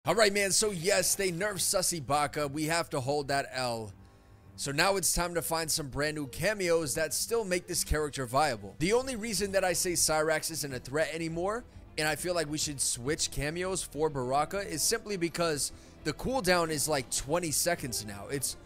Alright, man, so yes, they nerfed Sussy Baka. We have to hold that L. So now it's time to find some brand new cameos that still make this character viable. The only reason that I say Cyrax isn't a threat anymore, and I feel like we should switch cameos for Baraka, is simply because the cooldown is like 20 seconds now. It's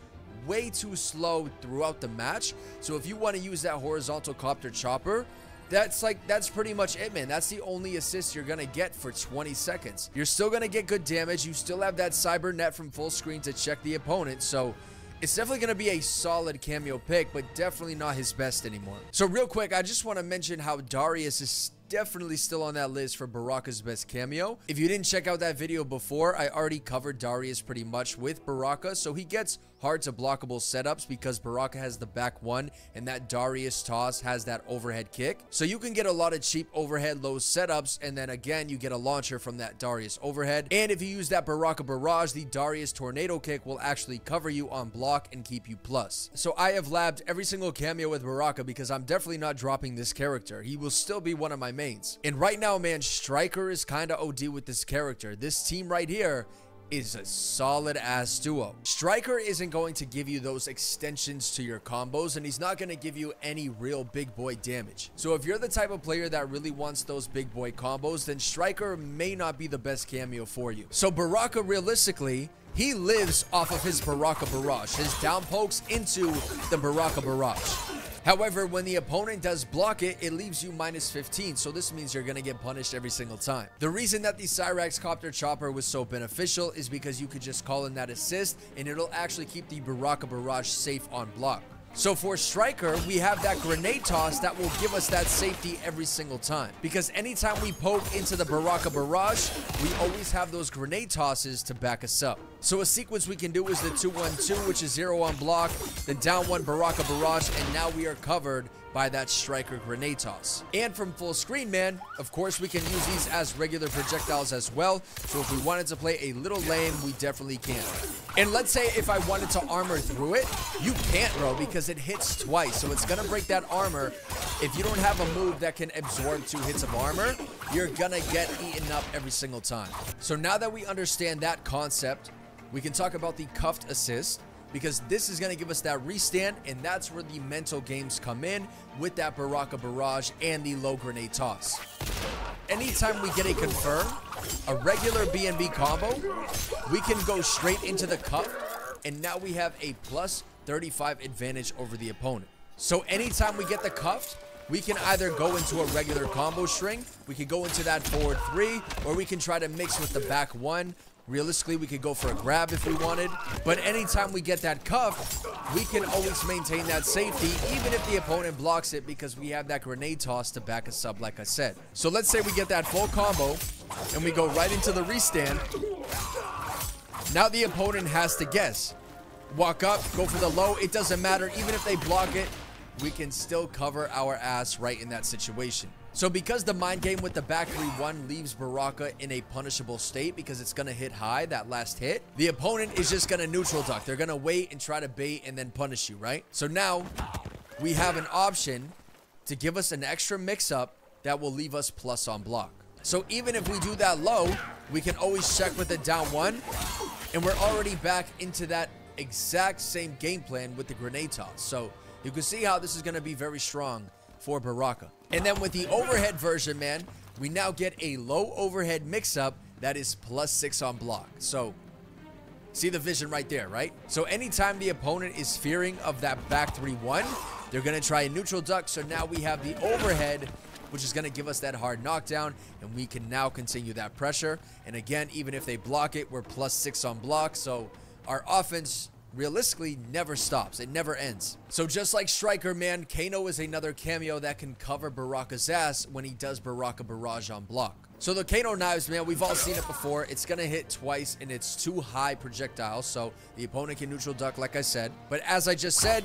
way too slow throughout the match. So if you want to use that horizontal copter chopper, that's pretty much it, man. That's the only assist you're gonna get for 20 seconds. You're still gonna get good damage. You still have that cyber net from full screen to check the opponent, so it's definitely gonna be a solid cameo pick, but definitely not his best anymore. So real quick, I just want to mention how Darius is definitely still on that list for Baraka's best cameo. If you didn't check out that video before, I already covered Darius pretty much with Baraka, so he gets hard to blockable setups because Baraka has the back one and that Darius toss has that overhead kick. So you can get a lot of cheap overhead low setups, and then again you get a launcher from that Darius overhead. And if you use that Baraka barrage, the Darius tornado kick will actually cover you on block and keep you plus. So I have labbed every single cameo with Baraka because I'm definitely not dropping this character. He will still be one of my mains. And right now, man, Striker is kind of OD with this character. This team right here is a solid ass duo. Striker isn't going to give you those extensions to your combos, and he's not going to give you any real big boy damage. So if you're the type of player that really wants those big boy combos, then Striker may not be the best cameo for you. So Baraka, realistically, he lives off of his Baraka barrage, his down pokes into the Baraka barrage. However, when the opponent does block it, it leaves you minus 15, so this means you're going to get punished every single time. The reason that the Cyrax Copter Chopper was so beneficial is because you could just call in that assist, and it'll actually keep the Baraka Barrage safe on block. So for Striker, we have that grenade toss that will give us that safety every single time. Because anytime we poke into the Baraka Barrage, we always have those grenade tosses to back us up. So a sequence we can do is the 2-1-2, which is 0 on block, then down 1 Baraka Barrage, and now we are covered by that Striker grenade toss. And from full screen, man, of course we can use these as regular projectiles as well. So if we wanted to play a little lame, we definitely can. And let's say if I wanted to armor through it, you can't, bro, because it hits twice. So it's gonna break that armor. If you don't have a move that can absorb 2 hits of armor, you're gonna get eaten up every single time. So now that we understand that concept, we can talk about the cuffed assist, because this is going to give us that restand, and that's where the mental games come in with that Baraka barrage and the low grenade toss. Anytime we get a confirm, a regular BNB combo, we can go straight into the cuff, and now we have a plus 35 advantage over the opponent. So anytime we get the cuffed, we can either go into a regular combo string, we can go into that forward 3, or we can try to mix with the back 1. Realistically, we could go for a grab if we wanted, but anytime we get that cuff, we can always maintain that safety, even if the opponent blocks it, because we have that grenade toss to back us up, like I said. So let's say we get that full combo, and we go right into the restand. Now the opponent has to guess. Walk up, go for the low, it doesn't matter. Even if they block it, we can still cover our ass right in that situation. So because the mind game with the back 3-1 leaves Baraka in a punishable state because it's going to hit high, that last hit, the opponent is just going to neutral duck. They're going to wait and try to bait and then punish you, right? So now we have an option to give us an extra mix-up that will leave us plus on block. So even if we do that low, we can always check with the down 1, and we're already back into that exact same game plan with the grenade toss. So you can see how this is going to be very strong for Baraka. And then with the overhead version, man, we now get a low overhead mix-up that is plus 6 on block. So see the vision right there, right? So anytime the opponent is fearing of that back 3-1, they're going to try a neutral duck. So now we have the overhead, which is going to give us that hard knockdown, and we can now continue that pressure. And again, even if they block it, we're plus 6 on block. So our offense realistically never stops. It never ends. So just like Striker, man, Kano is another cameo that can cover Baraka's ass when he does Baraka barrage on block. So the Kano knives, man, we've all seen it before. It's going to hit twice, and it's too high projectile, so the opponent can neutral duck, like I said. But as I just said,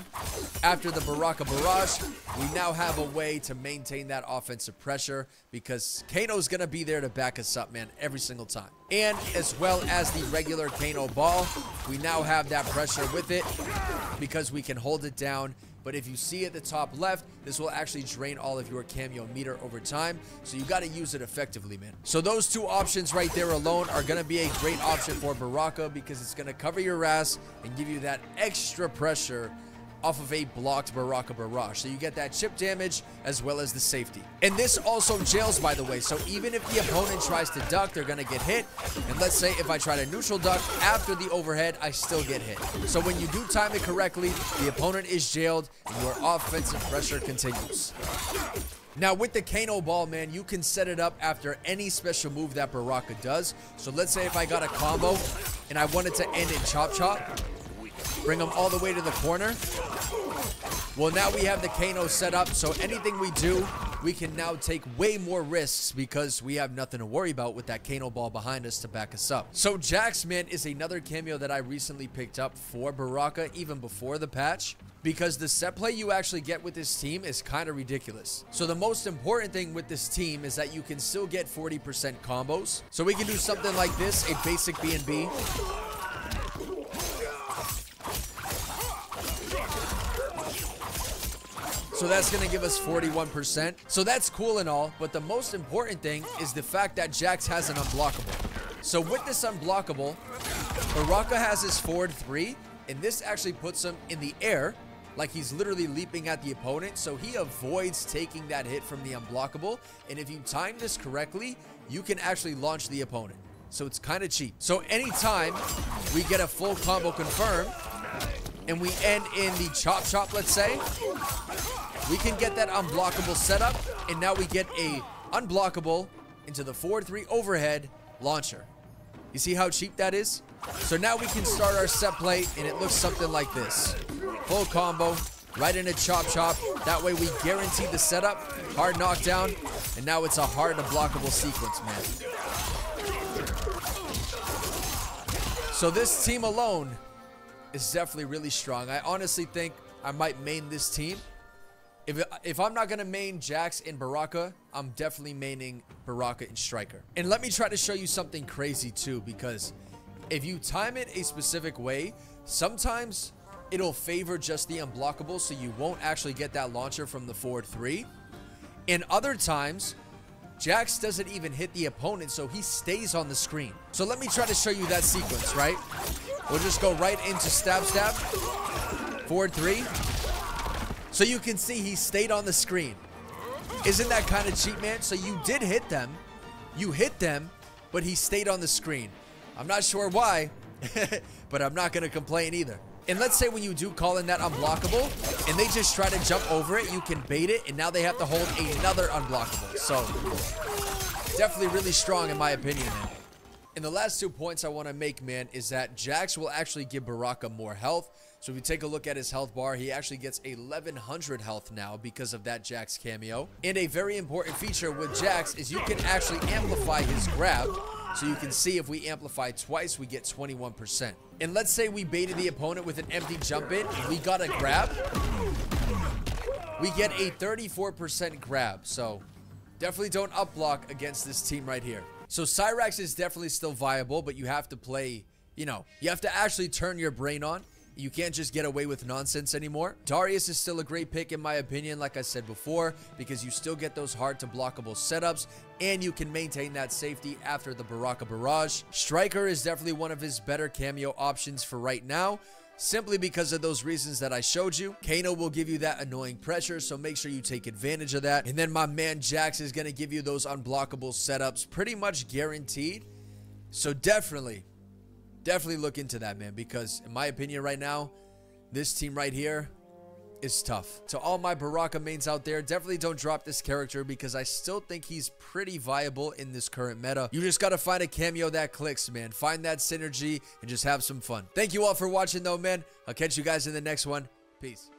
after the Baraka barrage, we now have a way to maintain that offensive pressure because Kano's going to be there to back us up, man, every single time. And as well as the regular Kano ball, we now have that pressure with it because we can hold it down, but but if you see at the top left, this will actually drain all of your cameo meter over time, so you got to use it effectively, man. So those two options right there alone are going to be a great option for Baraka, because it's going to cover your ass and give you that extra pressure off of a blocked Baraka barrage. So you get that chip damage as well as the safety. And this also jails, by the way. So even if the opponent tries to duck, they're going to get hit. And let's say if I try to neutral duck after the overhead, I still get hit. So when you do time it correctly, the opponent is jailed and your offensive pressure continues. Now with the Kano ball, man, you can set it up after any special move that Baraka does. So let's say if I got a combo and I wanted to end in chop chop, bring them all the way to the corner. Well, now we have the Kano set up, so anything we do, we can now take way more risks because we have nothing to worry about with that Kano ball behind us to back us up. So Jax, man, is another cameo that I recently picked up for Baraka even before the patch, because the set play you actually get with this team is kind of ridiculous. So the most important thing with this team is that you can still get 40% combos. So we can do something like this, a basic B&B. So that's going to give us 41%. So that's cool and all, but the most important thing is the fact that Jax has an unblockable. So with this unblockable, Baraka has his forward 3, and this actually puts him in the air, like he's literally leaping at the opponent, so he avoids taking that hit from the unblockable. And if you time this correctly, you can actually launch the opponent. So it's kind of cheap. So anytime we get a full combo confirmed, and we end in the chop chop, let's say, we can get that unblockable setup, and now we get a unblockable into the forward 3 overhead launcher. You see how cheap that is? So now we can start our set play, and it looks something like this. Full combo, right into chop chop. That way we guarantee the setup, hard knockdown, and now it's a hard unblockable sequence, man. So this team alone is definitely really strong. I honestly think I might main this team. If I'm not going to main Jax and Baraka, I'm definitely maining Baraka and Striker. And let me try to show you something crazy too, because if you time it a specific way, sometimes it'll favor just the unblockable, so you won't actually get that launcher from the forward 3. And other times, Jax doesn't even hit the opponent, so he stays on the screen. So let me try to show you that sequence, right? We'll just go right into stab stab, forward 3. So you can see he stayed on the screen. Isn't that kind of cheap, man? So you did hit them. You hit them, but he stayed on the screen. I'm not sure why, but I'm not going to complain either. And let's say when you do call in that unblockable, and they just try to jump over it, you can bait it, and now they have to hold another unblockable. So definitely really strong in my opinion, man. And the last 2 points I want to make, man, is that Jax will actually give Baraka more health. So if you take a look at his health bar, he actually gets 1100 health now because of that Jax cameo. And a very important feature with Jax is you can actually amplify his grab. So you can see if we amplify twice, we get 21%. And let's say we baited the opponent with an empty jump in, and we got a grab. We get a 34% grab. So definitely don't up block against this team right here. So Cyrax is definitely still viable, but you have to play, you have to actually turn your brain on. You can't just get away with nonsense anymore. Darius is still a great pick in my opinion, like I said before, because you still get those hard to blockable setups, and you can maintain that safety after the Baraka barrage. Striker is definitely one of his better cameo options for right now, simply because of those reasons that I showed you. Kano will give you that annoying pressure, so make sure you take advantage of that. And then my man Jax is going to give you those unblockable setups pretty much guaranteed. So definitely look into that, man, because in my opinion right now, this team right here is tough. To all my Baraka mains out there, definitely don't drop this character, because I still think he's pretty viable in this current meta. You just got to find a cameo that clicks, man. Find that synergy and just have some fun. Thank you all for watching though, man. I'll catch you guys in the next one. Peace.